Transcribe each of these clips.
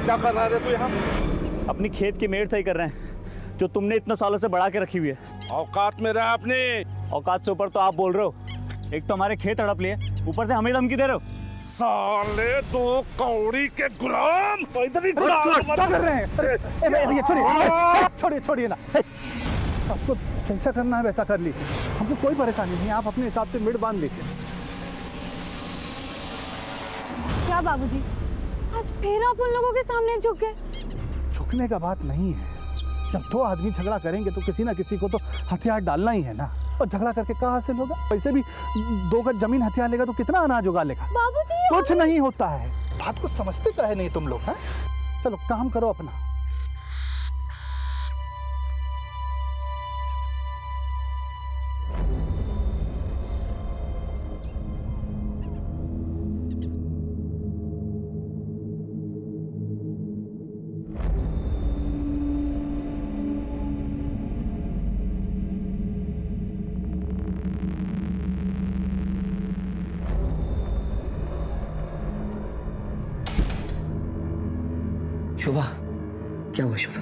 क्या कर रहा है तू यहाँ? अपनी खेत की मेड़ सही कर रहे हैं जो तुमने इतने सालों से बढ़ा के रखी हुई है। औकात में रहा अपने। औकात से ऊपर तो आप बोल रहे हो। एक तो हमारे खेत हड़प लिए, ऊपर से हमें धमकी दे रहे हो। साले दो कौड़ी के गुलाम। इधर ही क्या कर रहे हैं? छोड़िए छोड़िए ना। आपको जैसा करना है वैसा कर लीजिए, हमको कोई परेशानी नहीं, आप अपने हिसाब से मिड बांध लीजिए। क्या बाबूजी, आज फिर आप उन लोगों के सामने झुक गए? झुकने का बात नहीं है। जब दो आदमी झगड़ा करेंगे तो किसी ना किसी को तो हथियार डालना ही है ना। और झगड़ा करके क्या हासिल होगा? वैसे भी 2 गज जमीन हथियार लेगा तो कितना अनाज उगा लेगा? बाबूजी कुछ नहीं होता है। बात को समझते काहे नहीं तुम लोग? हैं, चलो काम करो अपना। शोभा, क्या हुआ शोभा?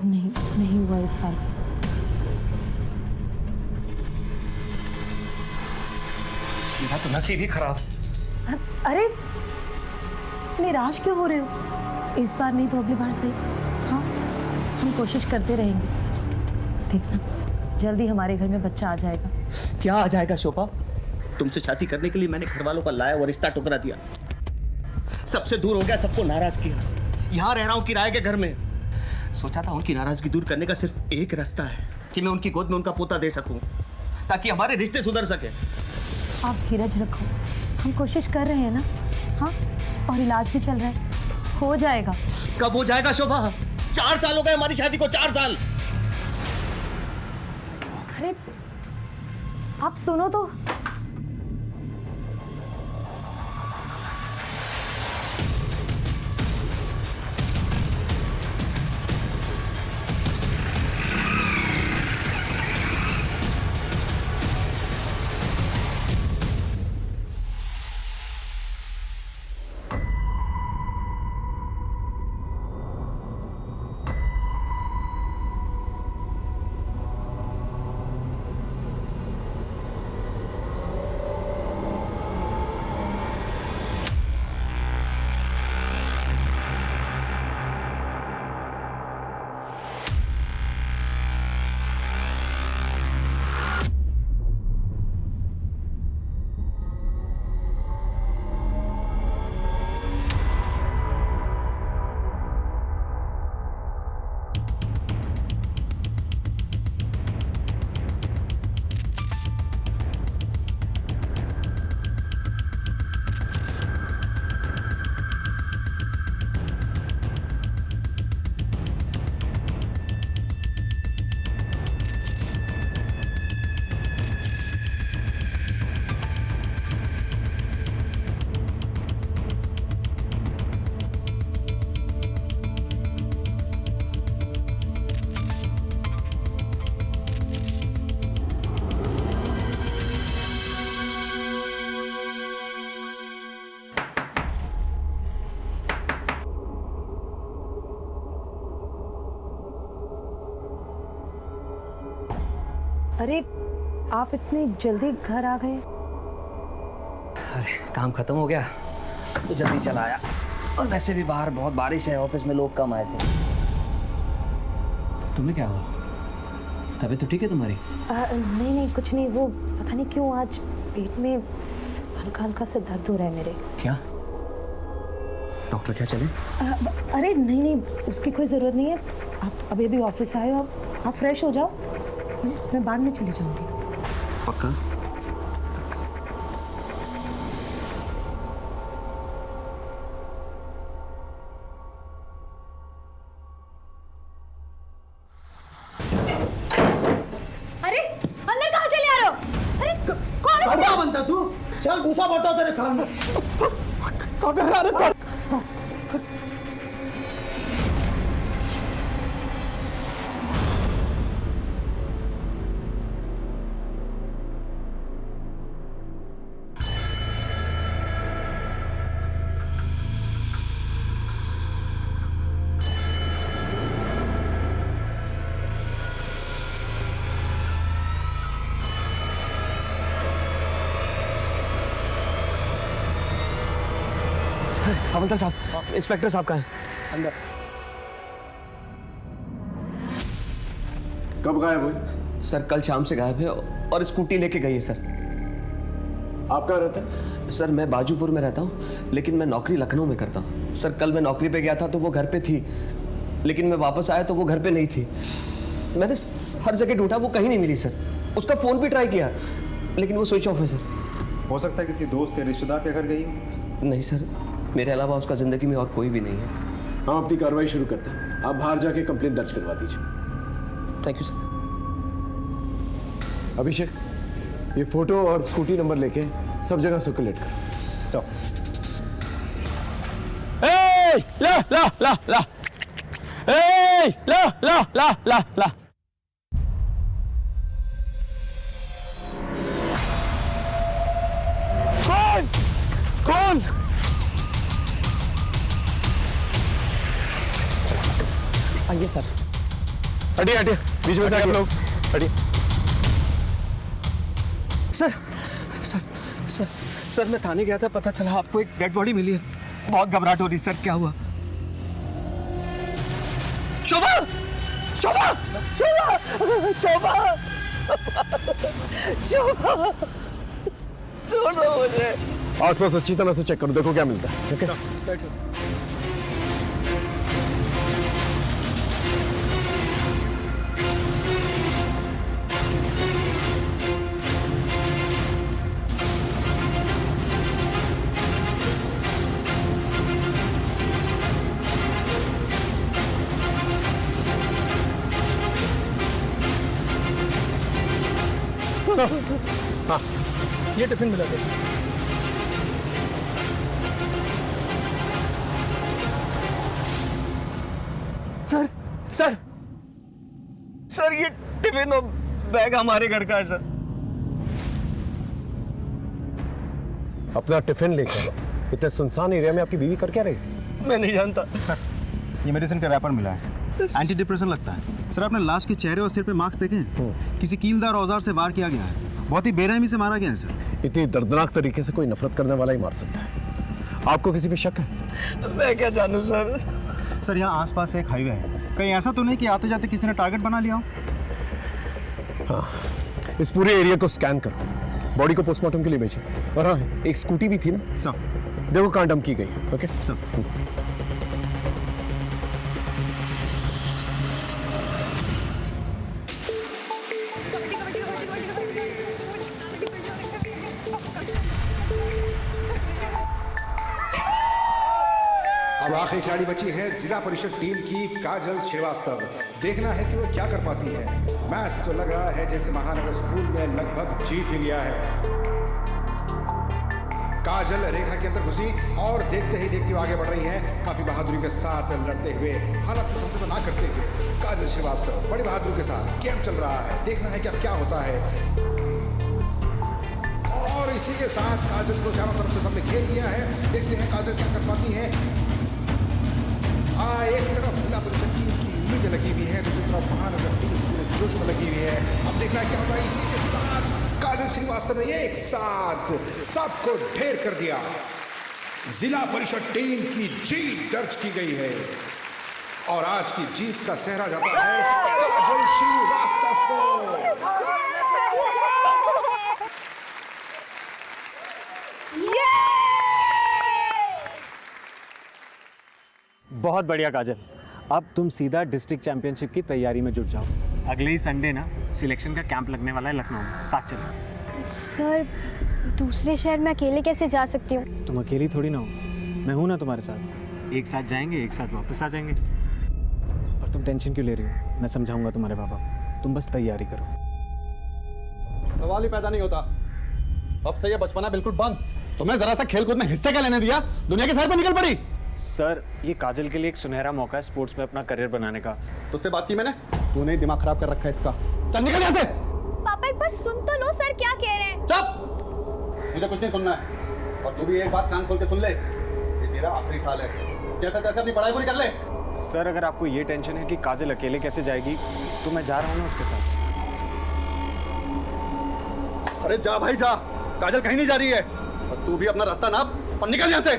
नहीं, नहीं हुआ इस बार। मेरा तो नसीब ही खराब। अरे निराश क्यों हो रहे हो? इस बार नहीं तो अगली बार सही। हाँ, हम कोशिश करते रहेंगे। देखना, जल्दी हमारे घर में बच्चा आ जाएगा। क्या आ जाएगा शोभा? तुमसे शादी करने के लिए मैंने घर वालों का लाया और रिश्ता टुकरा दिया। सबसे दूर हो गया, सबको नाराज किया। यहाँ रह रहा हूँ किराए के घर में। सोचा था उनकी नाराजगी दूर करने का सिर्फ एक रास्ता है कि मैं उनकी गोद में उनका पोता दे सकूं, ताकि हमारे रिश्ते सुधर सके। आप धीरज रखो, हम कोशिश कर रहे हैं ना। हाँ, और इलाज भी चल रहा है, हो जाएगा। कब हो जाएगा शोभा? 4 साल हो गए हमारी शादी को, 4 साल। अरे आप सुनो तो। अरे आप इतनी जल्दी घर आ गए? अरे काम खत्म हो गया तो जल्दी चला आया। और वैसे भी बाहर बहुत बारिश है, ऑफिस में लोग कम आए थे। तुम्हें क्या हुआ? तबीयत तो ठीक है तुम्हारी? नहीं नहीं कुछ नहीं, वो पता नहीं क्यों आज पेट में हल्का हल्का सा दर्द हो रहा है मेरे। क्या डॉक्टर क्या चले? अरे नहीं नहीं, उसकी कोई ज़रूरत नहीं है। आप अभी अभी ऑफिस आए हो, आप फ्रेश हो जाओ, मैं बाद में चली जाऊंगी। पक्का? अरे अंदर कहाँ चले आ रहे हो? अरे कौन है? क्या बनता तू? चल भूसा बढ़ता तेरे खान में। हवलदार साहब, इंस्पेक्टर साहब कहाँ हैं? अंदर। कब गायब हुई? सर कल शाम से गायब है और स्कूटी लेके गई है सर। आप कहाँ रहते हैं? सर मैं बाजूपुर में रहता हूँ, लेकिन मैं नौकरी लखनऊ में करता हूँ। सर कल मैं नौकरी पे गया था तो वो घर पे थी, लेकिन मैं वापस आया तो वो घर पे नहीं थी। मैंने हर जगह ढूंढा, वो कहीं नहीं मिली सर। उसका फ़ोन भी ट्राई किया, लेकिन वो स्विच ऑफ है सर। हो सकता है किसी दोस्त या रिश्तेदार के घर गई हो। नहीं सर, मेरे अलावा उसका ज़िंदगी में और कोई भी नहीं है। हम अपनी कार्रवाई शुरू करते हैं। आप बाहर जाके कंप्लेंट दर्ज करवा दीजिए। Thank you sir. अभिषेक, ये फोटो और स्कूटी नंबर लेके सब जगह सर्कुलेट कर। चलो। ला ला ला ला ला ला ला ला ला। कौन कौन? आइए सर। हटिए हटिए, बीच में से आप लोग हटिए। सर सर सर सर मैं थाने गया था, पता चला आपको एक डेड बॉडी मिली है। बहुत घबराहट हो रही सर, क्या हुआ? शोभा शोभा शोभा शोभा शोभा, छोड़ो मुझे। आसपास अच्छी तरह से चेक करो, देखो क्या मिलता है। ओके बैठो। हाँ, ये टिफिन मिला दे। सर सर सर ये टिफिन और बैग हमारे घर का है सर। अपना टिफिन लेकर इतने सुनसान एरिया में आपकी बीवी कर क्या रही थी? मैं नहीं जानता सर, ये मेडिसिन का रैपर मिला है, एंटी डिप्रेशन लगता है। सर आपने लाश के चेहरे और सिर पे मार्क्स देखे हैं? किसी कीलदार औजार से वार किया गया है, बहुत ही बेरहमी से मारा गया है सर। इतनी दर्दनाक तरीके से कोई नफरत करने वाला ही मार सकता है। आपको किसी पे शक है? मैं क्या जानूं सर। सर यहाँ आसपास एक हाईवे है, कहीं ऐसा तो नहीं कि आते जाते किसी ने टारगेट बना लिया हो? हाँ, इस पूरे एरिया को स्कैन करो, बॉडी को पोस्टमार्टम के लिए भेजो। और हाँ, एक स्कूटी भी थी ना सर। देखो कहाँ डंप की गई। Okay sir. अब आखिरी खिलाड़ी बची है जिला परिषद टीम की काजल श्रीवास्तव। देखना है कि वो क्या कर पाती है। मैच तो लग रहा है जैसे महानगर स्कूल ने लगभग जीत ही लिया है। काजल रेखा के अंदर घुसी और देखते ही देखते आगे बढ़ रही है, काफी बहादुरी के साथ लड़ते हुए, हालात से समझौता ना करते हुए। काजल श्रीवास्तव बड़ी बहादुरी के साथ गेम चल रहा है। देखना है कि अब क्या होता है। और इसी के साथ काजल को चारों तरफ से सबने घेर लिया है। देखते हैं काजल क्या कर पाती है। एक तरफ जिला परिषद टीम की उम्मीदें लगी हुई है, दूसरी तरफ महानगर टीम पूरे जोश में लगी हुई है। अब देखना है क्या होता है। इसी के साथ काजल श्रीवास्तव ने एक साथ सबको ढेर कर दिया। जिला परिषद टीम की जीत दर्ज की गई है और आज की जीत का सेहरा जाता है काजल श्रीवास्तव को। बहुत बढ़िया काजल, अब तुम सीधा डिस्ट्रिक्ट चैंपियनशिप की तैयारी में जुट जाओ। अगले ही संडे ना सिलेक्शन का कैंप लगने वाला है लखनऊ में, साथ चलो। सर, दूसरे शहर में अकेले कैसे जा सकती हूँ? तुम अकेली थोड़ी ना हो, मैं हूं ना तुम्हारे साथ। एक साथ जाएंगे, एक साथ वापस आ जाएंगे। और तुम टेंशन क्यों ले रही हो? मैं समझाऊंगा तुम्हारे पापा को, तुम बस तैयारी करो। सवाल ही पैदा नहीं होता। अब से ये बचपना बिल्कुल बंद। तुम्हें जरा सा खेलकूद में हिस्से क्या लेने दिया? दुनिया के सैर पर निकल पड़ी। सर, ये काजल के लिए एक सुनहरा मौका है स्पोर्ट्स में अपना करियर बनाने का। तुझसे बात की मैंने? तूने ही दिमाग खराब कर रखा है इसका। चल निकल यहाँ से। पापा एक बार सुन तो लो, सर क्या कह रहे हैं। चुप, मुझे कुछ नहीं सुनना है। और तू भी एक बात कान खोल के सुन ले, ये तेरा आखिरी साल है। जैसे तैसे अपनी पढ़ाई पूरी कर ले। सर, अगर आपको ये टेंशन है कि काजल अकेले कैसे जाएगी, तो मैं जा रहा हूँ ना उसके साथ। अरे जा भाई जा, काजल कहीं नहीं जा रही है। और तू भी अपना रास्ता नाप और निकल यहाँ से।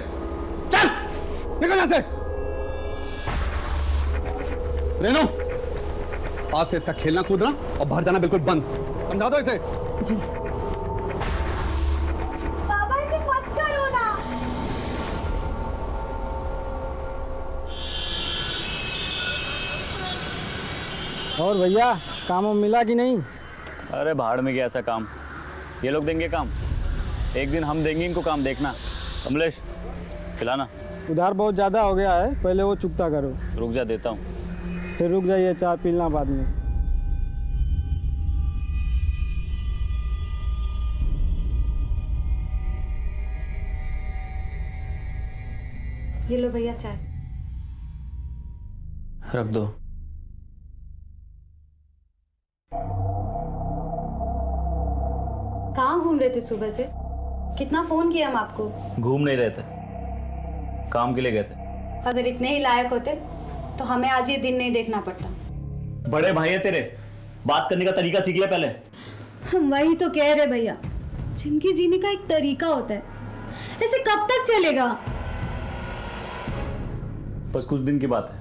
चल। निकल यहाँ से। रेनू, आज से इसका खेलना कूदना और बाहर जाना बिल्कुल बंद। समझा दो इसे। बाबा इसे मत करो ना। और भैया काम मिला कि नहीं? अरे भाड़ में गया ऐसा काम, ये लोग देंगे काम, एक दिन हम देंगे इनको काम, देखना। कमलेश खिलाना। उधार बहुत ज़्यादा हो गया है, पहले वो चुकता करो। रुक जा, देता हूँ। फिर रुक जाइए, चाय पीना बाद में। ये लो भैया चाय। रख दो। कहाँ घूम रहे थे सुबह से? कितना फोन किया हम आपको। घूम नहीं रहे थे, काम के लिए गए थे। अगर इतने ही लायक होते तो हमें आज ये दिन नहीं देखना पड़ता। बड़े भाई है तेरे, बात करने का तरीका सीख ले पहले। हम वही तो कह रहे भैया, जिंदगी जीने का एक तरीका होता है, ऐसे कब तक चलेगा? बस कुछ दिन की बात है,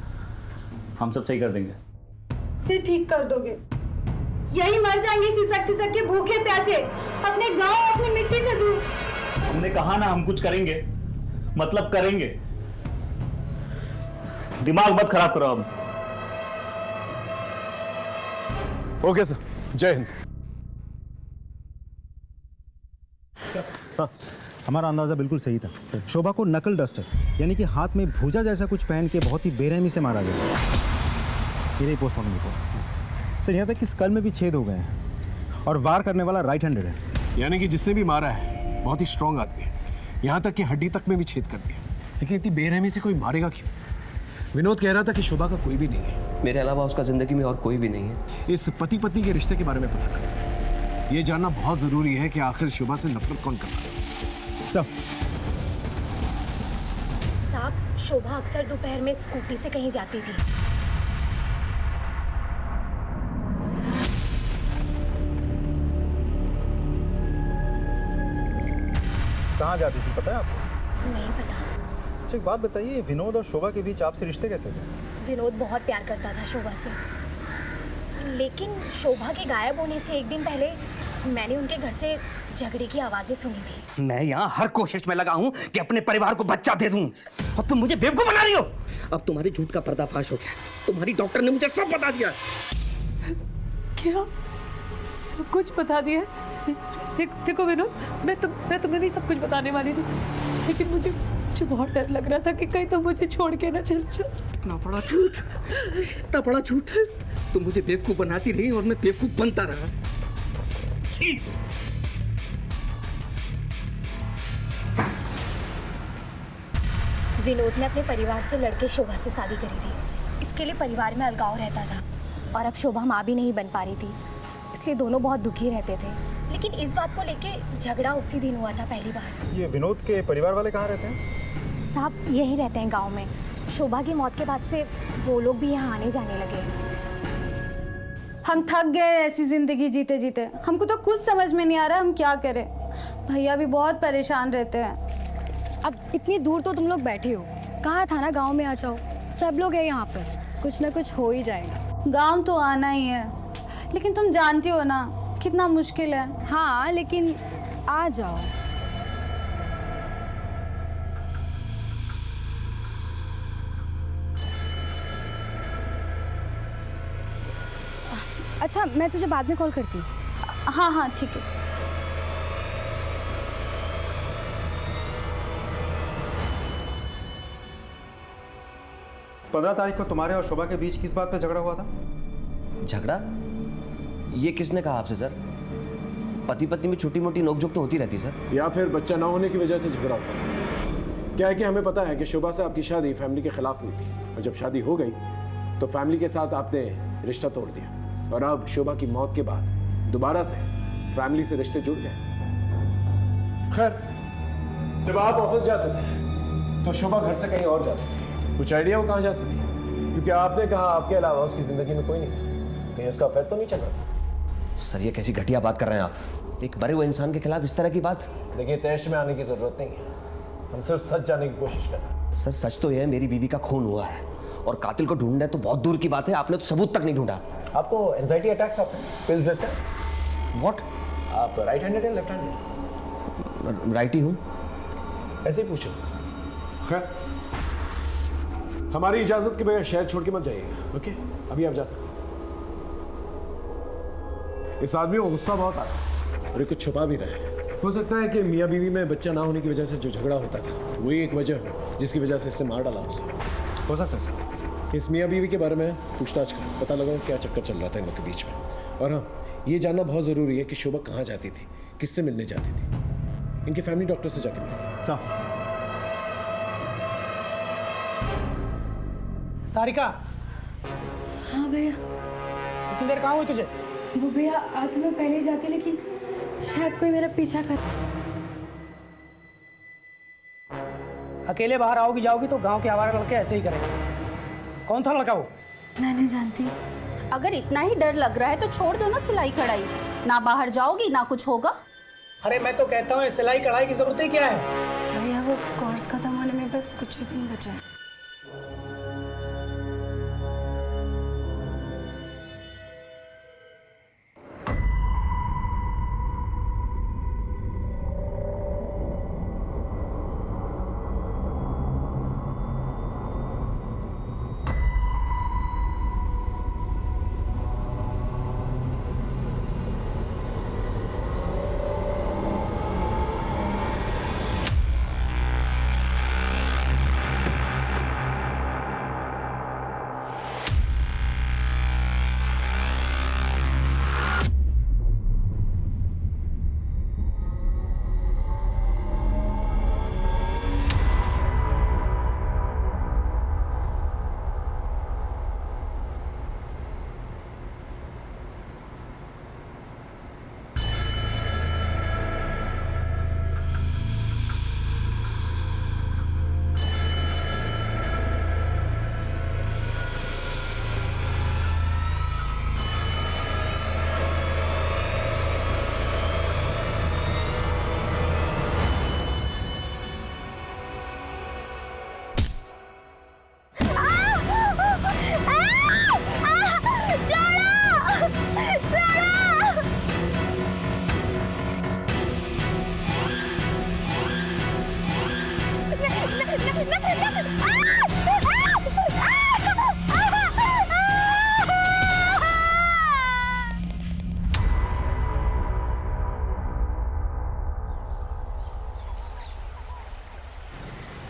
हम सब सही कर देंगे। सिर ठीक कर दोगे? यही मर जाएंगे सिसक के भूखे प्यासे, अपने गांव अपनी मिट्टी से दूर। हमने कहा ना हम कुछ करेंगे, मतलब करेंगे। दिमाग मत खराब करो अब। ओके सर, जय हिंद। हाँ, हमारा अंदाजा बिल्कुल सही था। शोभा को नकल डस्टर यानी कि हाथ में भूजा जैसा कुछ पहन के बहुत ही बेरहमी से मारा गया। ये रही पोस्टमार्टम रिपोर्ट। सर, यहाँ तक कि स्कल में भी छेद हो गए हैं और वार करने वाला राइट हैंडेड है। यानी कि जिसने भी मारा है बहुत ही स्ट्रांग आदमी है, यहाँ तक कि हड्डी तक में भी छेद कर दिया। लेकिन इतनी बेरहमी से कोई मारेगा क्यों? विनोद कह रहा था कि शोभा का कोई भी नहीं है। मेरे अलावा उसका जिंदगी में और कोई भी नहीं है। इस पति पत्नी के रिश्ते के बारे में पता करें। ये जानना बहुत जरूरी है कि आखिर शोभा से नफरत कौन कर रहा है। साहब, शोभा अक्सर दोपहर में स्कूटी से कहीं जाती थी। कहाँ जाती थी पता है आपको? नहीं पता। अच्छा, एक बात बताइए, विनोद और शोभा के बीच आपसे रिश्ते कैसे थे? विनोद बहुत प्यार करता था शोभा से, लेकिन शोभा के गायब होने से एक दिन पहले मैंने उनके घर से झगड़े की आवाजें सुनी थी। मैं यहाँ हर कोशिश में लगा हूँ कि अपने परिवार को बच्चा दे दूँ, और तुम मुझे बेवकूफ बना रही हो। अब तुम्हारी झूठ का पर्दाफाश हो गया। तुम्हारी डॉक्टर ने मुझे सब बता दिया। क्या सब कुछ बता दिया? देखो विनोद, मैं तुम्हें भी सब कुछ बताने वाली थी, लेकिन मुझे बहुत डर लग रहा था कि कहीं तुम मुझे छोड़ के ना चल जाओ। इतना बड़ा झूठ, इतना बड़ा झूठ। तुम मुझे बेवकूफ बनाती रही और मैं बेवकूफ बनता रहा। छी! विनोद ने अपने परिवार से लड़के शोभा से शादी करी थी। इसके लिए परिवार में अलगाव रहता था, और अब शोभा माँ भी नहीं बन पा रही थी, इसलिए दोनों बहुत दुखी रहते थे। लेकिन इस बात को लेके झगड़ा उसी दिन हुआ था पहली बार। ये विनोद के परिवार वाले कहाँ रहते हैं? साहब, यही रहते हैं गांव में। शोभा की मौत के बाद से वो लोग भी यहाँ आने जाने लगे। हम थक गए ऐसी जिंदगी जीते जीते। हमको तो कुछ समझ में नहीं आ रहा हम क्या करें। भैया भी बहुत परेशान रहते हैं। अब इतनी दूर तो तुम लोग बैठे हो, कहा था ना गांव में आ जाओ। सब लोग है यहाँ पर, कुछ ना कुछ हो ही जाएगा। गांव तो आना ही है, लेकिन तुम जानती हो ना कितना मुश्किल है। हाँ, लेकिन आ जाओ। अच्छा, मैं तुझे बाद में कॉल करती हूँ। हाँ हाँ ठीक है। पंद्रह तारीख को तुम्हारे और शोभा के बीच किस बात पे झगड़ा हुआ था? झगड़ा? ये किसने कहा आपसे सर? पति पत्नी में छोटी मोटी नोकझोंक तो होती रहती सर। या फिर बच्चा ना होने की वजह से झगड़ा हुआ। क्या है कि हमें पता है कि शोभा से आपकी शादी फैमिली के खिलाफ हुई थी, और जब शादी हो गई तो फैमिली के साथ आपने रिश्ता तोड़ दिया, और अब शोभा की मौत के बाद दोबारा से फैमिली से रिश्ते जुड़ गए। खैर, जब आप ऑफिस जाते थे तो शोभा घर से कहीं और जाती थी। कुछ आइडिया वो कहाँ जाती थी? क्योंकि आपने कहा आपके अलावा उसकी जिंदगी में कोई नहीं था, कहीं उसका अफेयर तो नहीं चल रहा था। सर, ये कैसी घटिया बात कर रहे हैं आप? एक मरे हुए इंसान के खिलाफ इस तरह की बात? देखिए, तैश में आने की जरूरत नहीं है, हम सिर्फ सच जानने की कोशिश कर रहे हैं। सर सच तो यह है मेरी बीवी का खून हुआ है और कातिल को ढूंढना तो बहुत दूर की बात है, आपने तो सबूत तक नहीं ढूंढा। आपको एंजाइटी अटैक्स आते हैं, पिल्स देते हैं? व्हाट? आप राइट हैंडेड या लेफ्ट हैंडेड? राइट ही हूँ। ऐसे ही पूछो। खैर, हमारी इजाजत के बगैर शहर छोड़ के मत जाइएगा, ओके? अभी आप जा सकते हैं। इस आदमी को गुस्सा बहुत आ रहा है और ये कुछ छुपा भी रहा है। हो सकता है कि मियाँ बीवी में बच्चा ना होने की वजह से जो झगड़ा होता था वही एक वजह हो जिसकी वजह से इसने मार डाला उसे। हो सकता है सर। इस मियाँ बीवी के बारे में पूछताछ कर पता लगाओ क्या चक्कर चल रहा था इन लोग के बीच में। और हाँ, ये जानना बहुत ज़रूरी है कि शोभा कहाँ जाती थी, किससे मिलने जाती थी। इनके फैमिली डॉक्टर से जाके मिले। सारिका। हाँ भैया। इतनी देर कहाँ हुई तुझे? वो भैया आ तो मैं पहले ही जाती, लेकिन शायद कोई मेरा पीछा कर। अकेले बाहर आओगी जाओगी तो गांव के आवारा लड़के ऐसे ही करेंगे। कौन था लड़का वो? मैं नहीं जानती। अगर इतना ही डर लग रहा है तो छोड़ दो ना सिलाई कढ़ाई, ना बाहर जाओगी ना कुछ होगा। अरे मैं तो कहता हूँ सिलाई कढ़ाई की जरूरत ही क्या है? भैया वो कोर्स खत्म होने में बस कुछ ही दिन बचे हैं।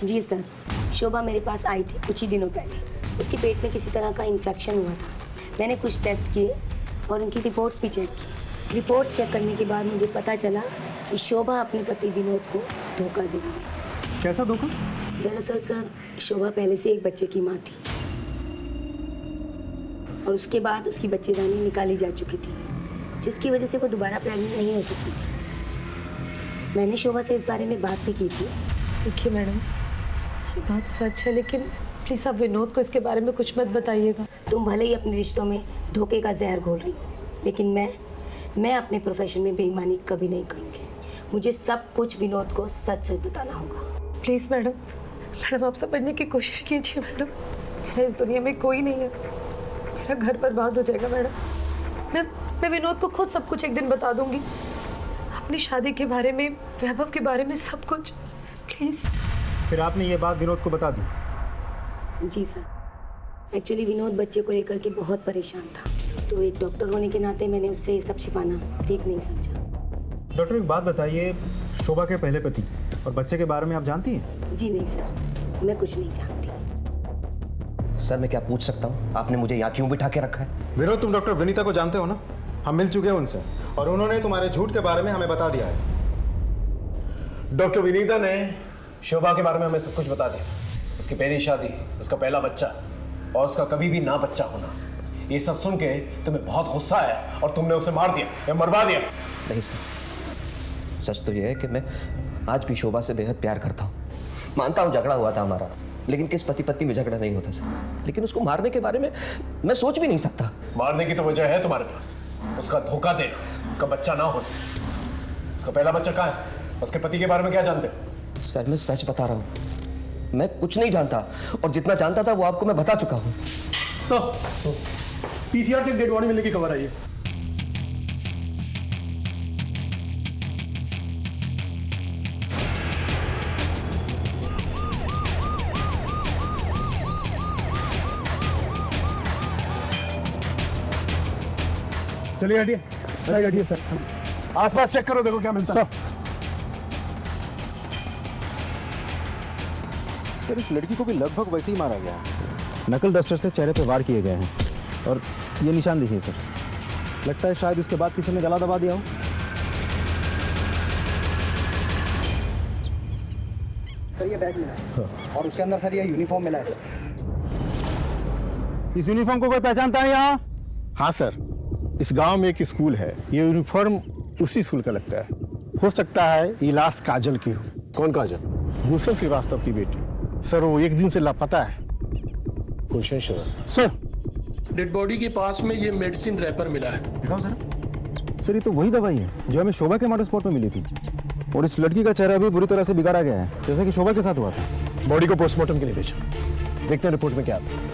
जी सर, शोभा मेरे पास आई थी कुछ ही दिनों पहले। उसके पेट में किसी तरह का इन्फेक्शन हुआ था। मैंने कुछ टेस्ट किए और उनकी रिपोर्ट्स भी चेक की। रिपोर्ट्स चेक करने के बाद मुझे पता चला कि शोभा अपने पति विनोद को धोखा दे रही है। कैसा धोखा? दरअसल सर, शोभा पहले से एक बच्चे की माँ थी और उसके बाद उसकी बच्चेदानी निकाली जा चुकी थी, जिसकी वजह से वो दोबारा प्रेग्नेंट नहीं हो सकती थी। मैंने शोभा से इस बारे में बात भी की थी। देखिए मैडम, ये बात सच है, लेकिन प्लीज़ आप विनोद को इसके बारे में कुछ मत बताइएगा। तुम भले ही अपने रिश्तों में धोखे का जहर घोल रही हो, लेकिन मैं अपने प्रोफेशन में बेईमानी कभी नहीं करूँगी। मुझे सब कुछ विनोद को सच सच बताना होगा। प्लीज़ मैडम आप समझने की कोशिश कीजिए मैडम। मेरा इस दुनिया में कोई नहीं है, मेरा घर बर्बाद हो जाएगा मैडम। मैं विनोद को खुद सब कुछ एक दिन बता दूंगी, अपनी शादी के बारे में, वैभव के बारे में, सब कुछ। प्लीज़। फिर आपने ये बात विनोद को बता दी? जी सर, एक्चुअली विनोद बच्चे को लेकर के बहुत परेशान था, तो एक डॉक्टर होने के नाते मैंने उससे ये सब छिपाना ठीक नहीं समझा। डॉक्टर एक बात बताइए, शोभा के पहले पति और बच्चे के बारे में आप जानती हैं? जी नहीं सर, मैं कुछ नहीं जानती। सर मैं क्या पूछ सकता हूँ, आपने मुझे यहाँ क्यों बिठा के रखा है? विनोद, तुम डॉक्टर विनीता को जानते हो ना? हम मिल चुके हैं उनसे और उन्होंने तुम्हारे झूठ के बारे में हमें बता दिया है। डॉक्टर विनीता ने शोभा के बारे में हमें सब कुछ बता दिया। उसकी पहली शादी, उसका पहला बच्चा और उसका कभी भी ना बच्चा होना। ये सब सुन के तुम्हें बहुत गुस्सा आया और तुमने उसे मार दिया या मरवा दिया। नहीं सर, सच तो ये है कि मैं आज भी शोभा से बेहद प्यार करता हूँ। मानता हूँ झगड़ा हुआ था हमारा, लेकिन किस पति पत्नी में झगड़ा नहीं होता सर। लेकिन उसको मारने के बारे में मैं सोच भी नहीं सकता। मारने की तो वजह है तुम्हारे पास, उसका धोखा देना, उसका बच्चा ना होना। उसका पहला बच्चा कहाँ है? उसके पति के बारे में क्या जानते हो? सर मैं सच बता रहा हूँ, मैं कुछ नहीं जानता, और जितना जानता था वो आपको मैं बता चुका हूँ। सर, पीसीआर से डेड बॉडी मिलने की खबर आई है। चलिए हटिए, साइड हटिए सर। आसपास चेक करो, देखो क्या मिलता है। सर इस लड़की को भी लगभग वैसे ही मारा गया है। नकल डस्टर से चेहरे पे वार किए गए हैं और ये निशान देखिए सर, लगता है शायद उसके बाद किसी ने गला दबा दिया हो। सर ये बैग मिला है और उसके अंदर सर ये यूनिफॉर्म मिला है। इस यूनिफॉर्म को कोई पहचानता है यहाँ? हाँ सर, इस गांव में एक स्कूल है, ये यूनिफॉर्म उसी स्कूल का लगता है। हो सकता है ये लास्ट काजल की हो। कौन काजल? गुलशन श्रीवास्तव की बेटी। सर वो एक दिन से लापता है। गुलशन श्रीवास्तव? सर डेड बॉडी के पास में ये मेडिसिन रैपर मिला है। दिखाओ सर ये तो वही दवाई है जो हमें शोभा के मर्डर स्पॉट में मिली थी, और इस लड़की का चेहरा भी बुरी तरह से बिगाड़ा गया है, जैसे कि शोभा के साथ हुआ था। बॉडी को पोस्टमार्टम के लिए भेजो, देखते हैं रिपोर्ट में क्या आता है।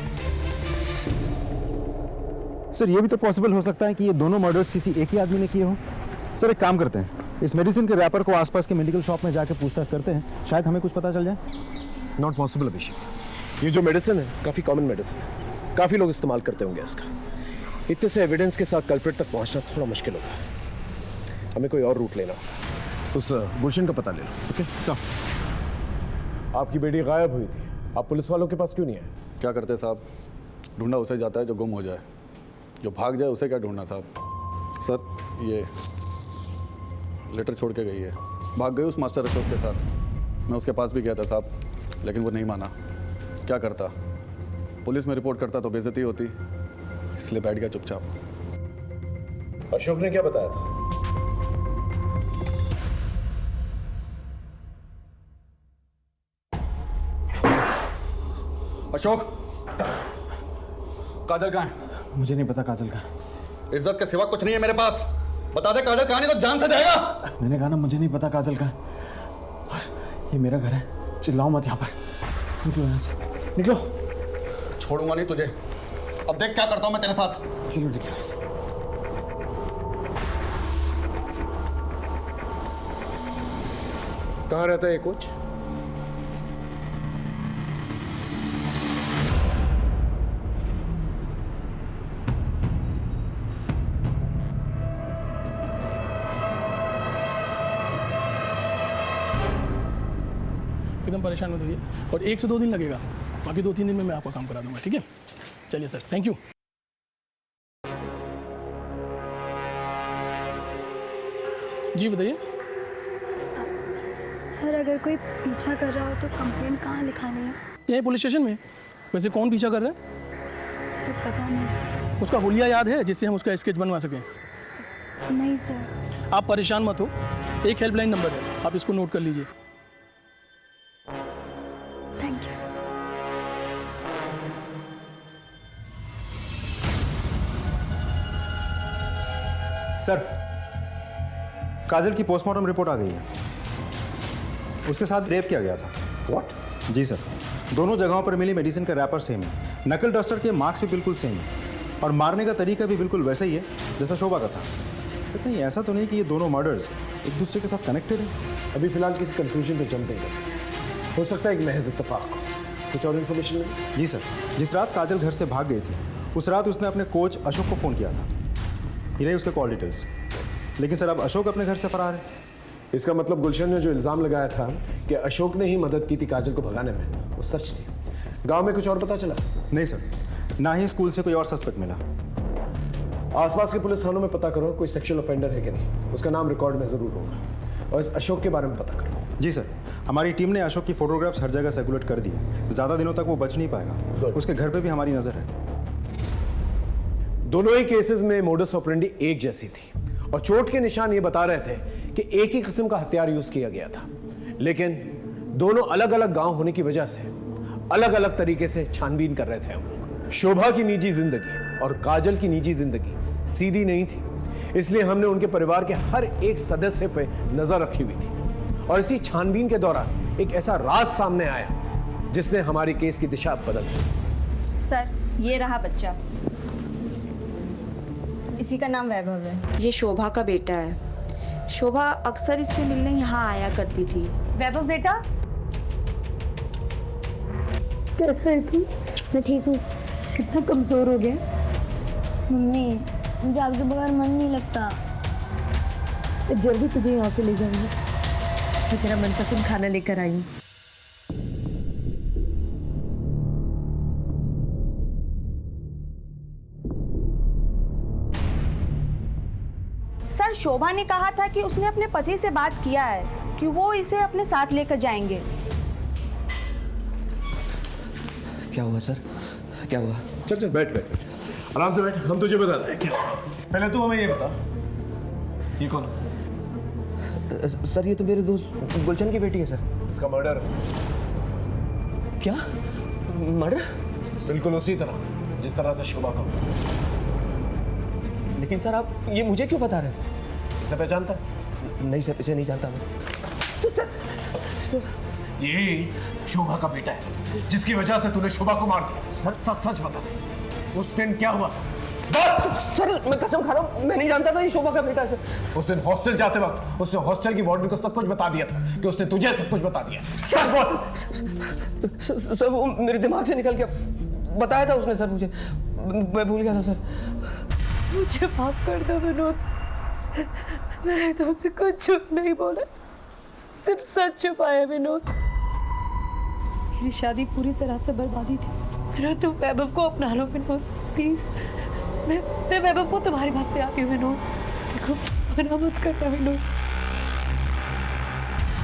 सर ये भी तो पॉसिबल हो सकता है कि ये दोनों मर्डर्स किसी एक ही आदमी ने किए हो। सर एक काम करते हैं, इस मेडिसिन के रैपर को आसपास के मेडिकल शॉप में जाकर पूछताछ करते हैं, शायद हमें कुछ पता चल जाए। नॉट पॉसिबल अभिषेक, ये जो मेडिसिन है काफ़ी कॉमन मेडिसिन है, काफ़ी लोग इस्तेमाल करते होंगे इसका। इतने से एविडेंस के साथ कल्प्रिट तक पहुंचना थोड़ा मुश्किल होगा, हमें कोई और रूट लेना होगा। उस गुलशन का पता ले लो। ओके चलो। आपकी बेटी गायब हुई थी, आप पुलिस वालों के पास क्यों नहीं आए? क्या करते साहब, ढूंढा उसे जाता है जो गुम हो जाए, जो भाग जाए उसे क्या ढूंढना साहब। सर ये लेटर छोड़ के गई है, भाग गई उस मास्टर अशोक के साथ। मैं उसके पास भी गया था साहब, लेकिन वो नहीं माना। क्या करता, पुलिस में रिपोर्ट करता तो बेइज्जती होती, इसलिए बैठ गया चुपचाप। अशोक ने क्या बताया था? अशोक, काजल कहाँ है? मुझे नहीं पता काजल का। इज्जत के सिवा कुछ नहीं है मेरे पास, बता दे काजल कहाँ, नहीं तो जान से जाएगा। मैंने कहा ना मुझे नहीं पता काजल का, और ये मेरा घर है, चिल्लाओ मत यहाँ पर। निकलो यहाँ से, निकलो। छोड़ूंगा नहीं तुझे, अब देख क्या करता हूँ मैं तेरे साथ। चलो निकलो यहाँ से। कहाँ रहता है ये कोच? एकदम परेशान मत होइए, और 1 से 2 दिन लगेगा, बाकी 2-3 दिन में मैं आपका काम करा दूंगा। ठीक है, चलिए सर, थैंक यू। जी बताइए। सर अगर कोई पीछा कर रहा हो तो कंप्लेंट कहाँ लिखानी है? यही पुलिस स्टेशन में। वैसे कौन पीछा कर रहा है? सर पता नहीं। उसका हुलिया याद है जिससे हम उसका स्केच बनवा सकें? नहीं सर। आप परेशान मत हो, एक हेल्पलाइन नंबर है, आप इसको नोट कर लीजिए। Thank you. सर काजल की पोस्टमार्टम रिपोर्ट आ गई है, उसके साथ रेप किया गया था। व्हाट? जी सर, दोनों जगहों पर मिली मेडिसिन का रैपर सेम है, नकल डस्टर के मार्क्स भी बिल्कुल सेम है, और मारने का तरीका भी बिल्कुल वैसा ही है जैसा शोभा का था। सर कहीं ऐसा तो नहीं कि ये दोनों मर्डर्स एक दूसरे के साथ कनेक्टेड है? अभी फिलहाल किसी कंक्लूजन पे जंप नहीं कर सकते, हो सकता है एक महज इत्तेफाक हो। कुछ और इन्फॉर्मेशन मिली? जी सर, जिस रात काजल घर से भाग गई थी उस रात उसने अपने कोच अशोक को फ़ोन किया था, ये रही उसके कॉल डिटेल्स। लेकिन सर अब अशोक अपने घर से फरार है। इसका मतलब गुलशन ने जो इल्ज़ाम लगाया था कि अशोक ने ही मदद की थी काजल को भगाने में, वो सच थी। गांव में कुछ और पता चला? नहीं सर, ना ही स्कूल से कोई और सस्पेक्ट मिला। आसपास के पुलिस थानों में पता करो कोई सेक्सुअल ऑफेंडर है कि नहीं, उसका नाम रिकॉर्ड में ज़रूर होगा, और इस अशोक के बारे में पता करो। जी सर, हमारी टीम ने अशोक की फोटोग्राफ्स हर जगह सर्कुलेट कर दी है, ज़्यादा दिनों तक वो बच नहीं पाएगा। उसके घर पे भी हमारी नज़र है। दोनों ही केसेस में मोडस ऑपरेंडी एक जैसी थी, और चोट के निशान ये बता रहे थे कि एक ही किस्म का हथियार यूज किया गया था, लेकिन दोनों अलग अलग गांव होने की वजह से अलग अलग तरीके से छानबीन कर रहे थे हम लोग। शोभा की निजी जिंदगी और काजल की निजी जिंदगी सीधी नहीं थी, इसलिए हमने उनके परिवार के हर एक सदस्य पे नजर रखी हुई थी, और इसी छानबीन के दौरान एक ऐसा राज सामने आया जिसने हमारी केस की दिशा बदल दी। सर, ये रहा बच्चा। इसी का नाम वैभव है। ये शोभा का बेटा है। शोभा अक्सर इससे मिलने यहाँ आया करती थी। वैभव बेटा, कैसा है तू? मैं ठीक हूँ। कितना कमजोर हो गया? मम्मी, मुझे आपके बगैर मन नहीं लगता। जल्दी तुझे यहाँ से ले जाऊंगी। मैं तेरा मनपसंद खाना लेकर आई हूँ। सर, शोभा ने कहा था कि उसने अपने पति से बात किया है कि वो इसे अपने साथ लेकर जाएंगे। क्या हुआ सर? क्या हुआ? चल चल बैठ बैठ बैठ, आराम से बैठ, हम तुझे बताते हैं क्या। पहले तू हमें ये बता, ये कौन? सर ये तो मेरे दोस्त गुलशन की बेटी है सर। इसका मर्डर। क्या? मर्डर? बिल्कुल उसी तरह जिस तरह से शोभा का। लेकिन सर आप ये मुझे क्यों बता रहे हैं? इसे पहचानता है? नहीं सर, इसे नहीं जानता मैं। ये शोभा का बेटा है जिसकी वजह से तूने शोभा को मार दिया। सर सच सच बता, उस दिन क्या हुआ? सर मैं कसम खा रहा हूँ, मैं नहीं जानता था ये शोभा का बेटा है सर। उस दिन हॉस्टल जाते वक्त उसने हॉस्टल की वार्डन को सब कुछ बता दिया था कि उसने तुझे सब कुछ बता दिया। सर वो मेरे दिमाग से निकल गया। बताया था उसने सर मुझे, मैं भूल गया था सर। मुझे माफ कर दो विनोद, मैंने तुमसे कुछ झूठ नहीं बोला, सिर्फ सच छुपाया विनोद। मेरी शादी पूरी तरह से बर्बादी थी। फिर तुम वैभव को अपना लो विनोद, प्लीज। मैं वैभव को तुम्हारी वास्ते आती हूँ विनोद। देखो मना मत करना विनोद।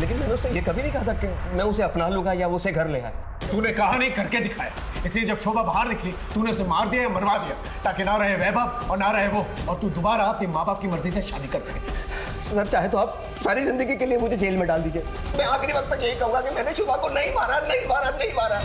लेकिन मैंने उससे ये कभी नहीं कहा था कि मैं उसे अपना लूंगा या वो उसे घर ले आए। तूने कहा नहीं, करके दिखाया। इसलिए जब शोभा बाहर निकली तूने उसे मार दिया या मरवा दिया ताकि ना रहे वैभव और ना रहे वो, और तू दोबारा अपने माँ बाप की मर्जी से शादी कर सके। सर चाहे तो आप सारी जिंदगी के लिए मुझे जेल में डाल दीजिए। मैं आखिरी वक्त तक यही कहूंगा कि मैंने शोभा को नहीं मारा, नहीं मारा, नहीं मारा।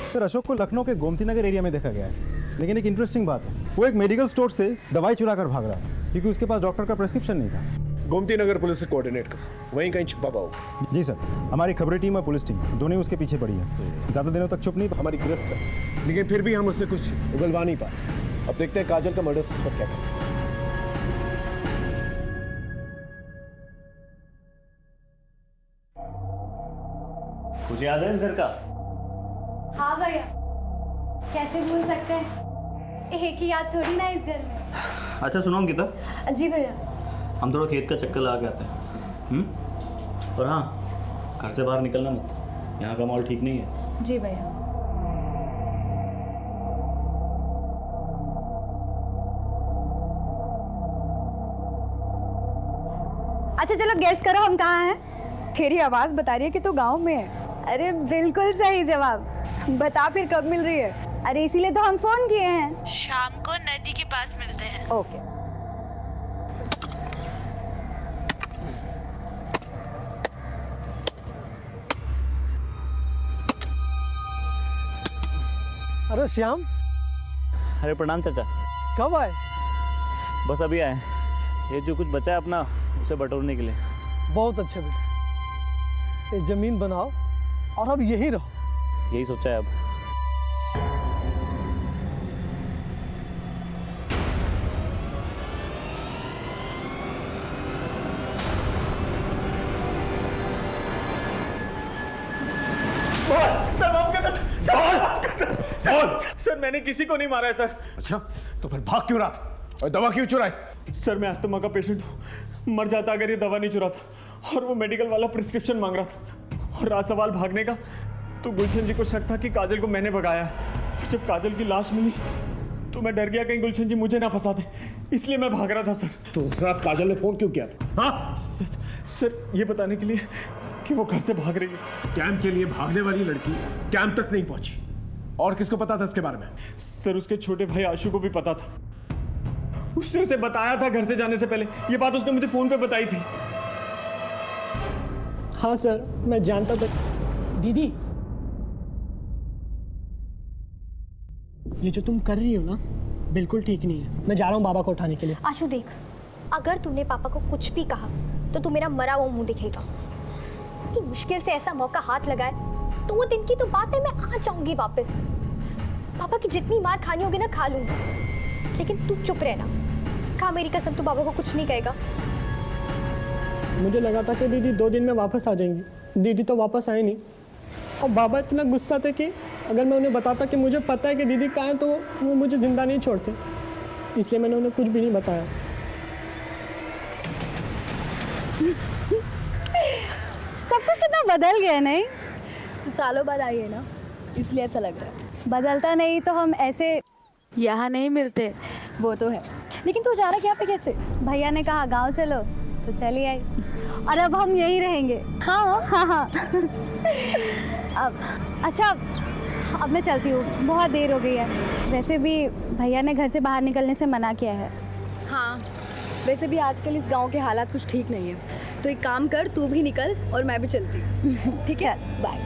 सर अशोक को लखनऊ के गोमती नगर एरिया में देखा गया है, लेकिन एक इंटरेस्टिंग बात है, वो एक मेडिकल स्टोर से दवाई चुरा कर भाग रहा था क्योंकि उसके पास डॉक्टर का प्रेस्क्रिप्शन नहीं था। गोमती नगर पुलिस से कोऑर्डिनेट कर, वहीं कहीं छुपा पाओ। जी सर, हमारी खबरें टीम और पुलिस टीम दोनों ही उसके पीछे पड़ी है। ज़्यादा दिनों तक चुप नहीं, हमारी गिरफ्त है, लेकिन फिर भी हम उससे कुछ उगलवा नहीं पाए। अब देखते हैं काजल का मर्डर सस्पेक्ट क्या करता है। कुछ याद है इस घर का? हाँ भैया, कैसे भूल सकते हैं, एक ही याद थोड़ी ना इस घर में। अच्छा सुनो अंकिता, जी भैया। हम थोड़ा खेत का चक्कर लगा के आते हैं। और हाँ, घर से बाहर निकलना मत, यहाँ का माहौल ठीक नहीं है। जी भैया। अच्छा चलो गैस करो हम कहाँ हैं? तेरी आवाज़ बता रही है कि तू गांव में है। अरे बिल्कुल सही जवाब। बता फिर कब मिल रही है? अरे इसीलिए तो हम फोन किए हैं। शाम को नदी के पास मिलते हैं। ओके। अरे श्याम। अरे प्रणाम चाचा। कब आए? बस अभी आए। ये जो कुछ बचा है अपना उसे बटोरने के लिए। बहुत अच्छा बेटा, ये जमीन बनाओ और अब यही रहो। यही सोचा है अब। सर मैंने किसी को नहीं मारा है सर। अच्छा तो फिर भाग क्यों रहा था और दवा क्यों चुराई? सर मैं अस्थमा का पेशेंट हूँ, मर जाता अगर ये दवा नहीं चुराता। और वो मेडिकल वाला प्रिस्क्रिप्शन मांग रहा था। और रहा सवाल भागने का, तो गुलशन जी को शक था कि काजल को मैंने भगाया। और जब काजल की लाश मिली तो मैं डर गया कहीं गुलशन जी मुझे ना फंसा दे, इसलिए मैं भाग रहा था सर। तो उस रात काजल ने फोन क्यों किया था? हाँ सर ये बताने के लिए कि वो घर से भाग रही है। कैंप के लिए भागने वाली लड़की कैंप तक नहीं पहुंची। और किसको पता था इसके बारे में? सर उसके छोटे भाई आशु को भी पता था। उसने उसे बताया था घर से जाने से पहले। ये बात उसने मुझे फोन पे बताई थी। हाँ सर, मैं जानता था। दीदी, ये जो तुम कर रही हो ना, बिल्कुल ठीक नहीं है। मैं जा रहा हूँ बाबा को उठाने के लिए। आशु देख, अगर तूने पापा को कुछ भी कहा तो तू मेरा मरा हुआ मुंह दिखेगा। इतनी मुश्किल से ऐसा मौका हाथ लगाए तो वो दिन की तो बात है, मैं आ जाऊंगी वापस। पापा की जितनी मार खानी होगी ना खा लूंगी, लेकिन तू चुप रहना। खा मेरी कसम, तू बाबा को कुछ नहीं कहेगा। मुझे लगा था कि दीदी 2 दिन में वापस आ जाएंगी। दीदी तो वापस आए नहीं, और बाबा इतना गुस्सा थे कि अगर मैं उन्हें बताता कि मुझे पता है कि दीदी कहाँ है तो वो मुझे जिंदा नहीं छोड़ते। इसलिए मैंने उन्हें कुछ भी नहीं बताया। सब कुछ कितना बदल गया नहीं? तो सालों बाद आई है ना, इसलिए ऐसा लग रहा है। बदलता नहीं तो हम ऐसे यहाँ नहीं मिलते। वो तो है, लेकिन तू जा रहा है यहाँ पे कैसे? भैया ने कहा गांव चलो तो चली आई, और अब हम यहीं रहेंगे। हाँ हाँ हाँ। अब अच्छा, अब मैं चलती हूँ, बहुत देर हो गई है। वैसे भी भैया ने घर से बाहर निकलने से मना किया है। हाँ, वैसे भी आजकल इस गांव के हालात कुछ ठीक नहीं है, तो एक काम कर, तू भी निकल और मैं भी चलती हूँ। ठीक है, बाय।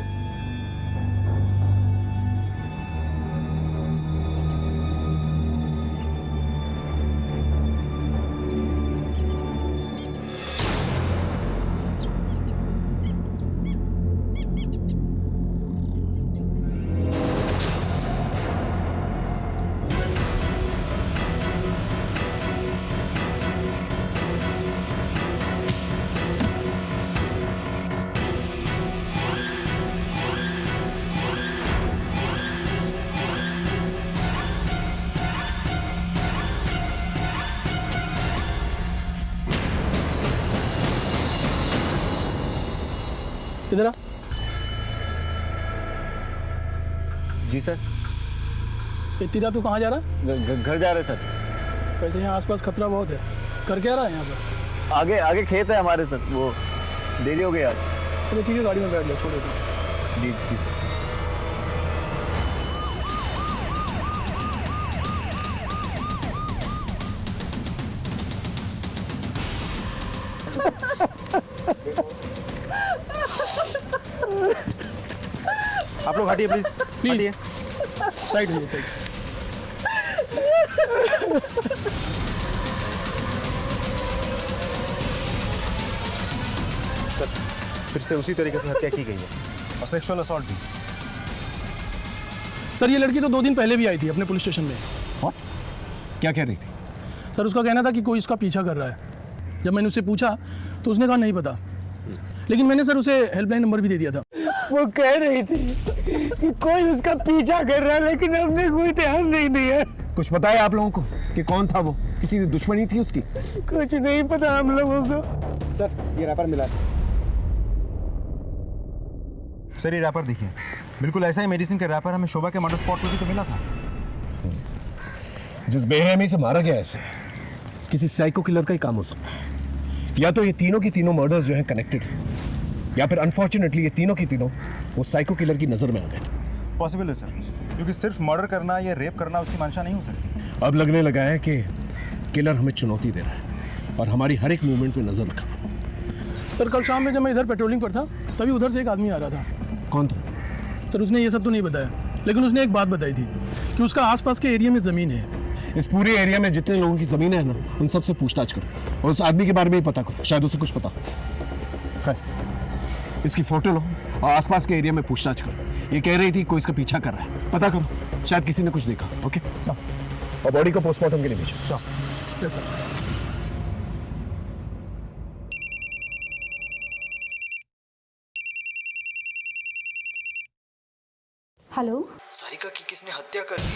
इधर आ। जी सर। इतनी रात को कहाँ जा रहा है? घर जा रहे सर। वैसे यहाँ आसपास खतरा बहुत है, कर क्या रहा है यहाँ पर? आगे आगे खेत है हमारे सर, वो देरी हो गई आज। चलो ठीक है, गाड़ी में बैठ जाओ, छोड़ो तो। जी जी सर। आप लोग हटिए प्लीज, हटिए। साइड में, साइड। फिर से उसी तरीके से हत्या की गई है और सेक्सुअल असॉल्ट भी। सर, ये लड़की तो 2 दिन पहले भी आई थी अपने पुलिस स्टेशन में। और क्या कह रही थी? सर, उसका कहना था कि कोई इसका पीछा कर रहा है। जब मैंने उससे पूछा तो उसने कहा नहीं पता, लेकिन मैंने सर उसे हेल्पलाइन नंबर भी दे दिया था। वो कह रही थी कि कोई उसका पीछा कर रहा है, लेकिन हमने कोई ध्यान नहीं दिया। कुछ बताया आप लोगों को कि कौन था वो? किसी की दुश्मनी थी उसकी? कुछ नहीं पता हम लोगों को। सर, ये रैपर मिला। सर, ये रैपर देखिए, बिल्कुल ऐसा ही मेडिसिन का रैपर हमें शोभा के मर्डर स्पॉट पर भी तो मिला था। जिस बेरहमी से मारा गया ऐसे किसी साइको किलर का ही काम हो सकता है। या तो ये तीनों की तीनों मर्डर्स जो हैं कनेक्टेड है, या फिर अनफॉर्चुनेटली ये तीनों की तीनों वो साइको किलर की नजर में आ गए। पॉसिबल है सर, क्योंकि सिर्फ मर्डर करना या रेप करना उसकी मंशा नहीं हो सकती। अब लगने लगा है कि किलर हमें चुनौती दे रहा है और हमारी हर एक मूवमेंट पे नजर रखा। सर, कल शाम में जब मैं इधर पेट्रोलिंग पर था तभी उधर से एक आदमी आ रहा था। कौन था? सर, उसने ये सब तो नहीं बताया, लेकिन उसने एक बात बताई थी कि उसका आसपास के एरिया में ज़मीन है। इस पूरे एरिया में जितने लोगों की ज़मीन है ना, उन सब से पूछताछ करो और उस आदमी के बारे में ही पता करो, शायद उसे कुछ पता। खैर, इसकी फोटो लो और आसपास के एरिया में पूछताछ करो। ये कह रही थी कोई इसका पीछा कर रहा है, पता करो, शायद किसी ने कुछ देखा। ओके, और बॉडी को पोस्टमार्टम के लिए भेजो। हेलो, सारिका की किसने हत्या कर दी?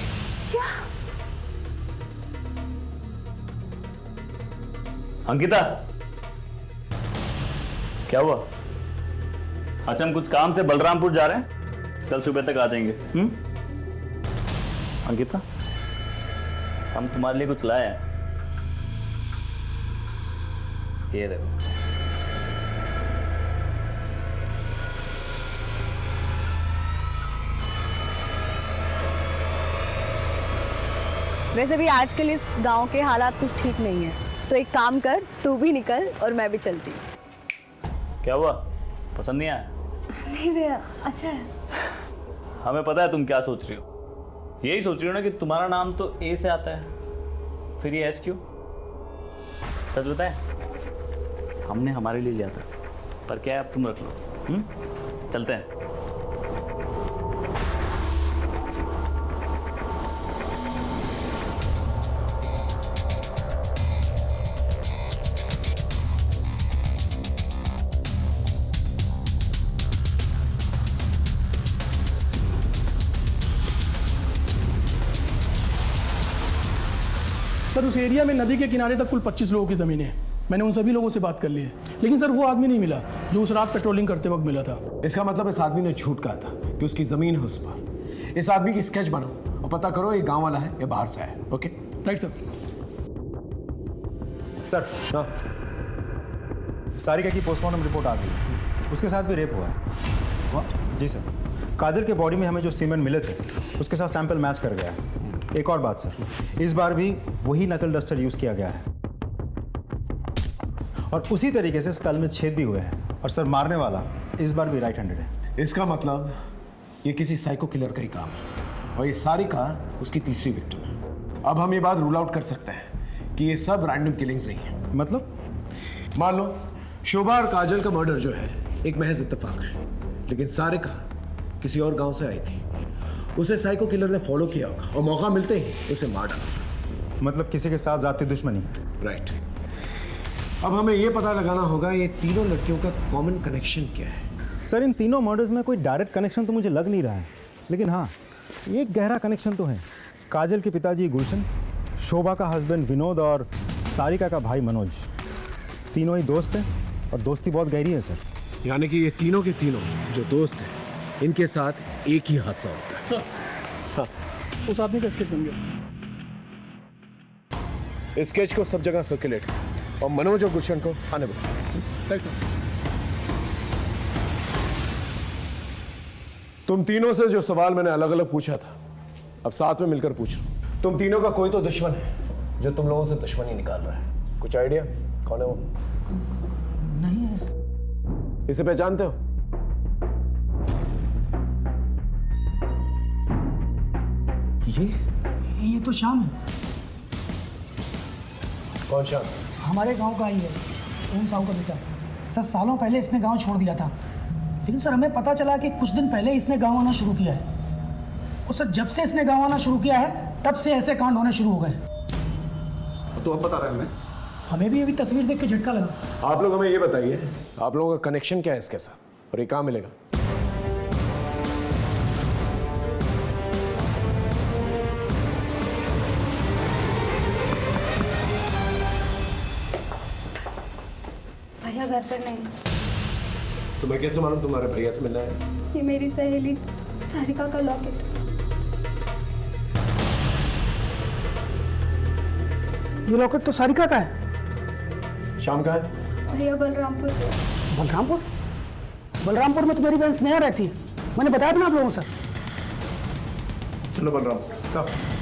क्या? अंकिता, क्या हुआ? अच्छा, हम कुछ काम से बलरामपुर जा रहे हैं, कल सुबह तक आ जाएंगे। अंकिता, हम तुम्हारे लिए कुछ लाए हैं, ये देखो। वैसे भी आजकल इस गांव के हालात कुछ ठीक नहीं है, तो एक काम कर, तू भी निकल और मैं भी चलती। क्या हुआ, पसंद नहीं आया? नहीं भैया, अच्छा है। हमें पता है तुम क्या सोच रही हो। यही सोच रही हो ना कि तुम्हारा नाम तो ए से आता है, फिर ये एस क्यों? सच बताए, हमने हमारे लिए लिया था, पर क्या है अब तुम रख लो। चलते हैं। सर उस एरिया में नदी के किनारे तक कुल 25 लोगों की ज़मीनें हैं। मैंने उन सभी लोगों से बात कर ली है, लेकिन सर वो आदमी नहीं मिला जो उस रात पेट्रोलिंग करते वक्त मिला था। इसका मतलब इस आदमी ने झूठ कहा था कि उसकी ज़मीन है उस पर। इस आदमी की स्केच बनाओ और पता करो ये गांव वाला है या बाहर से है। Okay, right sir. सर हाँ, सारिका की पोस्टमार्टम रिपोर्ट आ गई है, उसके साथ भी रेप हुआ है। जी सर, काजल के बॉडी में हमें जो सीमेंट मिले थे उसके साथ सैंपल मैच कर गया है। एक और बात सर, इस बार भी वही नकल डस्टर यूज़ किया गया है और उसी तरीके से स्कल में छेद भी हुए हैं। और सर मारने वाला इस बार भी राइट हैंडेड है। इसका मतलब ये किसी साइको किलर का ही काम है और ये सारिका उसकी तीसरी विक्टिम है। अब हम ये बात रूल आउट कर सकते हैं कि ये सब रैंडम किलिंग्स नहीं है। मतलब मान लो शोभा और काजल का मर्डर जो है एक महज इत्तेफाक है, लेकिन सारिका किसी और गांव से आई थी, उसे साइको किलर ने फॉलो किया होगा और मौका मिलते ही उसे मार डाला। मतलब किसी के साथ जाती दुश्मनी। राइट। अब हमें यह पता लगाना होगा ये तीनों लड़कियों का कॉमन कनेक्शन क्या है। सर इन तीनों मर्डर्स में कोई डायरेक्ट कनेक्शन तो मुझे लग नहीं रहा है, लेकिन हाँ एक गहरा कनेक्शन तो है। काजल के पिताजी गुलशन, शोभा का हस्बैंड विनोद और सारिका का भाई मनोज, तीनों ही दोस्त हैं और दोस्ती बहुत गहरी है सर। यानी कि ये तीनों के तीनों जो दोस्त हैं इनके साथ एक ही हादसा होता है। सर हाँ, उस आदमी का स्केच बन गया। इस स्केच को सब जगह सर्कुलेट और मनोज और गुलशन को थाने बुलाओ। Right sir. तुम तीनों से जो सवाल मैंने अलग अलग पूछा था अब साथ में मिलकर पूछ लो। तुम तीनों का कोई तो दुश्मन है जो तुम लोगों से दुश्मनी निकाल रहा है। कुछ आइडिया कौन है वो? नहीं है। इसे पहचानते हो? ये तो श्याम है। कौन श्याम? हमारे गांव का ही है, ओम साहू का बेटा। सर सालों पहले इसने गांव छोड़ दिया था, लेकिन सर हमें पता चला कि कुछ दिन पहले इसने गांव आना शुरू किया है। और सर जब से इसने गांव आना शुरू किया है तब से ऐसे कांड होने शुरू हो गए। तो अब बता रहे हैं हमें भी अभी तस्वीर देख के झटका लगा। आप लोग हमें ये बताइए आप लोगों का कनेक्शन क्या है इसके साथ और ये कहाँ मिलेगा? भैया घर पर नहीं। तो मैं कैसे मालूम तुम्हारे भैया से मिलना है? ये मेरी सहेली सारिका का लॉकेट। ये लॉकेट तो सारिका का है। शाम का है? भैया बलरामपुर। बलरामपुर? बलरामपुर में तो मेरी बहन स्नेहा रहती है, मैंने बताया था ना आप लोगों से। चलो बलरामपुर सब।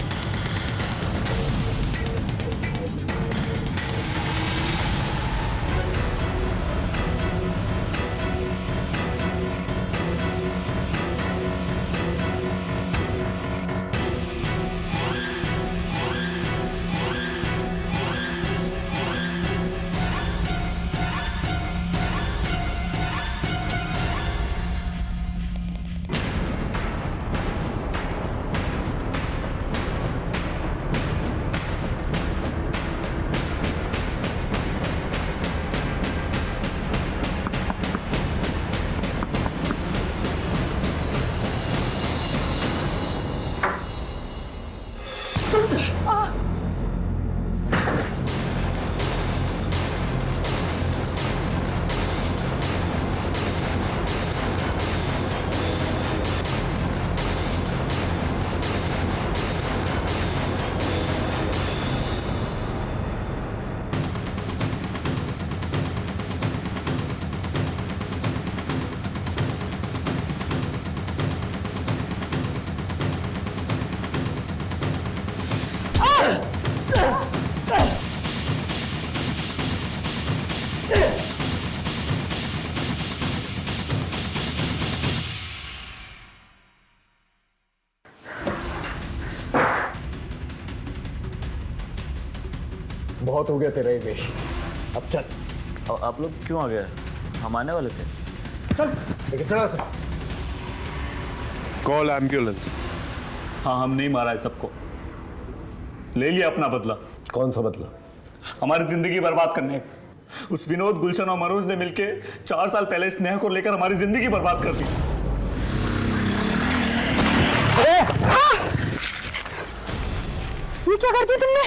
बहुत हो गया तेरा वेश, अब चल। आप लोग क्यों आ गए? हम आने वाले थे। चल लेकिन चला सर। Call ambulance. हाँ, हम नहीं मारा है सबको, ले लिया अपना बदला। कौन सा बदला? हमारी जिंदगी बर्बाद करने। उस विनोद, गुलशन और मनोज ने मिलके 4 साल पहले स्नेहा को लेकर हमारी जिंदगी बर्बाद कर दी। ये क्या कर दिया तुमने?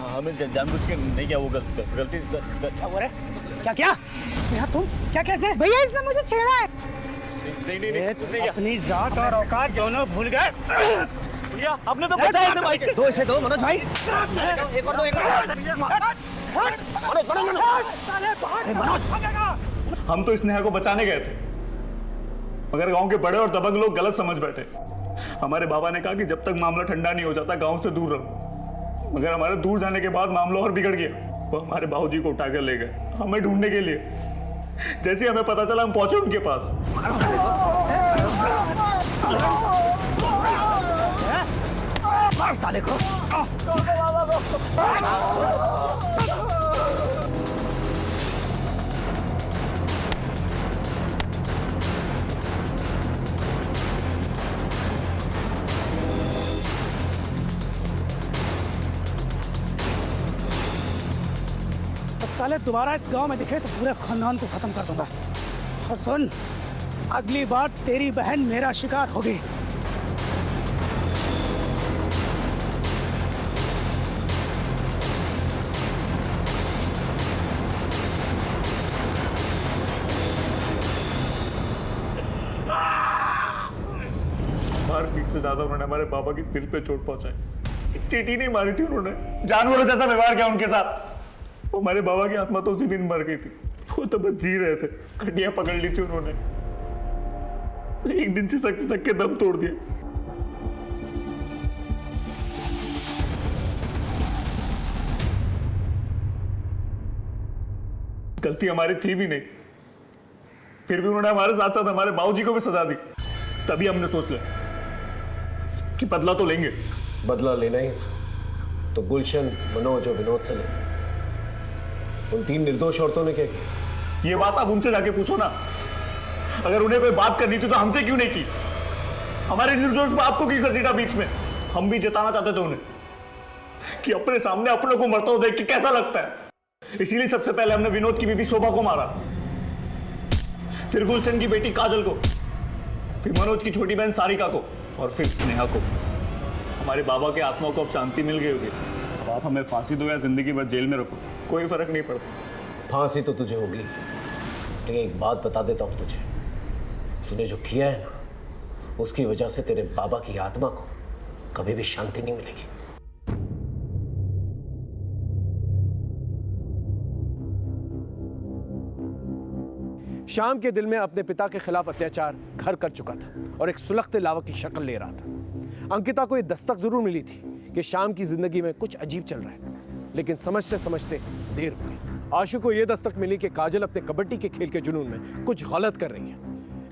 हमें जानबूझ के नहीं किया, वो गलती। क्या हो रहा है? क्या स्नेहा तुम क्या कैसे? भैया इसने मुझे छेड़ा है। नहीं, अपनी जात और औकात दोनों भूल गए। भैया आपने तो बचाया इसे बाइक से। दो इसे दो मनोज भाई। एक और दो। हम तो स्नेहा को बचाने गए थे, मगर गांव के बड़े और दबंग लोग गलत समझ बैठे। हमारे बाबा ने कहा कि जब तक मामला ठंडा नहीं हो जाता गांव से दूर रहो, मगर हमारे दूर जाने के बाद मामला और बिगड़ गया। वो हमारे बाबूजी को उठाकर ले गए हमें ढूंढने के लिए। जैसे ही हमें पता चला हम पहुंचे उनके पास। साले को साले दोबारा इस गांव में दिखे तो पूरे खानदान को खत्म कर दूंगा। और सुन, अगली बार तेरी बहन मेरा शिकार होगी। मारपीट से ज्यादा उन्होंने हमारे बाबा की दिल पे चोट पहुंचाई। एक चींटी नहीं मारी थी उन्होंने, जानवरों जैसा व्यवहार किया उनके साथ। हमारे बाबा की आत्मा तो उसी दिन मर गई थी, वो तो बस जी रहे थे। हड्डियां पकड़ ली थी उन्होंने, एक दिन से सक के दम तोड़ दिया। गलती हमारी थी भी नहीं, फिर भी उन्होंने हमारे साथ साथ हमारे बाबूजी को भी सजा दी। तभी हमने सोच लिया कि बदला तो लेंगे। बदला लेना ही तो गुलशन, मनोज और विनोद से ले। उन 3 निर्दोष औरतों ने क्या किया? ये बात आप उनसे जाके पूछो ना। अगर उन्हें कोई बात करनी थी तो हमसे क्यों नहीं की? हमारे निर्दोष बाप को क्यों घसीटा बीच में? हम भी जताना चाहते थे उन्हें कि अपने सामने अपनों को मरता हुआ देख के कैसा लगता है। इसीलिए सबसे पहले हमने विनोद की बीबी शोभा को मारा, फिर गुलशन की बेटी काजल को, फिर मनोज की छोटी बहन सारिका को, और फिर स्नेहा को। हमारे बाबा के आत्मा को अब शांति मिल गई होगी। अब आप हमें फांसी दो या जिंदगी भर जेल में रखो, कोई फर्क नहीं पड़ता। फांसी तो तुझे होगी, लेकिन एक बात बता देता हूं तुझे, तूने जो किया है ना, उसकी वजह से तेरे बाबा की आत्मा को कभी भी शांति नहीं मिलेगी। शाम के दिल में अपने पिता के खिलाफ अत्याचार घर कर चुका था और एक सुलगते लावा की शक्ल ले रहा था। अंकिता को यह दस्तक जरूर मिली थी कि शाम की जिंदगी में कुछ अजीब चल रहा है, लेकिन समझते समझते देर हो गई। आशु को यह दस्तक मिली कि काजल अपने कबड्डी के खेल के जुनून में कुछ गलत कर रही है,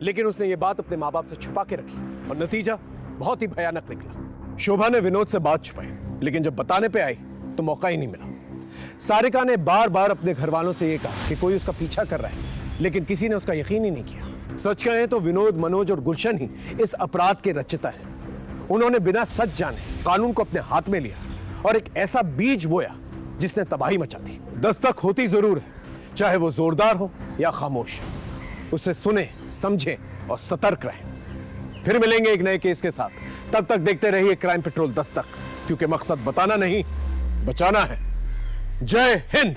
लेकिन उसने ये बात अपने माँ बाप से छुपा के रखी और नतीजा बहुत ही भयानक निकला। शोभा ने विनोद से बात छुपाई, लेकिन जब बताने पे आई तो मौका ही नहीं मिला। सारिका ने बार बार अपने घर वालों से यह कहा कि कोई उसका पीछा कर रहा है, लेकिन किसी ने उसका यकीन ही नहीं किया। सच कहें तो विनोद, मनोज और गुलशन ही इस अपराध के रचयिता हैं। उन्होंने बिना सच जाने कानून को अपने हाथ में लिया और एक ऐसा बीज बोया जिसने तबाही मचा दी। दस्तक होती जरूर है, चाहे वो जोरदार हो या खामोश। उसे सुने, समझे और सतर्क रहें। फिर मिलेंगे एक नए केस के साथ। तब तक देखते रहिए क्राइम पेट्रोल दस्तक, क्योंकि मकसद बताना नहीं, बचाना है। जय हिंद।